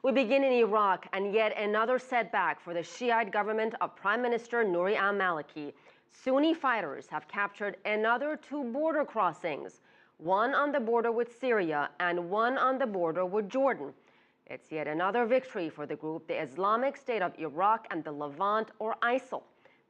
We begin in Iraq, and yet another setback for the Shiite government of Prime Minister Nouri al-Maliki. Sunni fighters have captured another 2 border crossings, one on the border with Syria and one on the border with Jordan. It's yet another victory for the group, the Islamic State of Iraq and the Levant, or ISIL.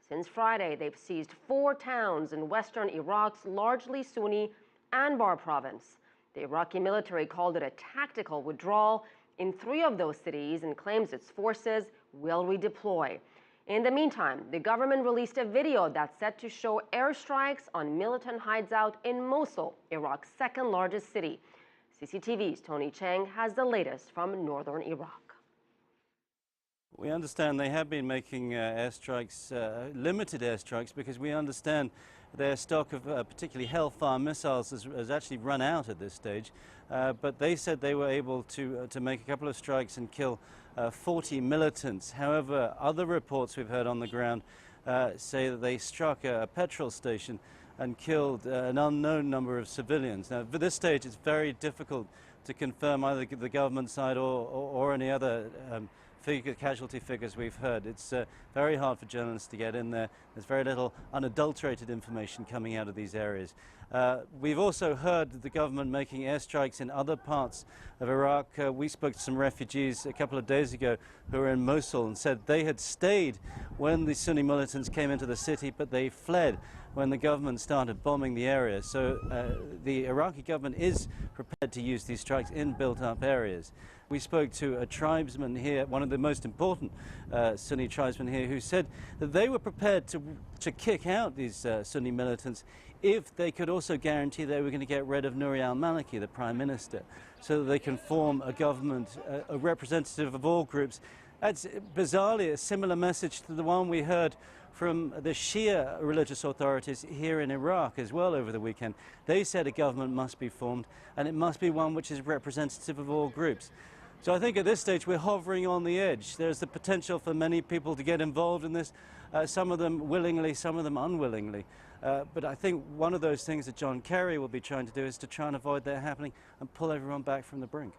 Since Friday, they've seized 4 towns in western Iraq's largely Sunni Anbar province. The Iraqi military called it a tactical withdrawal in 3 of those cities and claims its forces will redeploy. In the meantime, the government released a video that's set to show airstrikes on militant hideouts in Mosul, Iraq's second largest city. CCTV's Tony Cheng has the latest from northern Iraq. We understand they have been making airstrikes, limited airstrikes, because we understand their stock of particularly Hellfire missiles has actually run out at this stage. But they said they were able to make a couple of strikes and kill 40 militants. However, other reports we've heard on the ground say that they struck a petrol station and killed an unknown number of civilians. Now, at this stage, it's very difficult to confirm either the government side or any other casualty figures we've heard. It's very hard for journalists to get in there. There's very little unadulterated information coming out of these areas. We've also heard the government making airstrikes in other parts of Iraq. We spoke to some refugees a couple of days ago who were in Mosul and said they had stayed when the Sunni militants came into the city, but they fled when the government started bombing the area. So the Iraqi government is prepared to use these strikes in built-up areas. We spoke to a tribesman here, one of the most important Sunni tribesmen here, who said that they were prepared to kick out these Sunni militants if they could also guarantee they were going to get rid of Nouri al-Maliki, the prime minister, so that they can form a government, a representative of all groups. That's bizarrely a similar message to the one we heard from the Shia religious authorities here in Iraq as well over the weekend. They said a government must be formed, and it must be one which is representative of all groups. So I think at this stage we're hovering on the edge. There's the potential for many people to get involved in this, some of them willingly, some of them unwillingly. But I think one of those things that John Kerry will be trying to do is to try and avoid that happening and pull everyone back from the brink.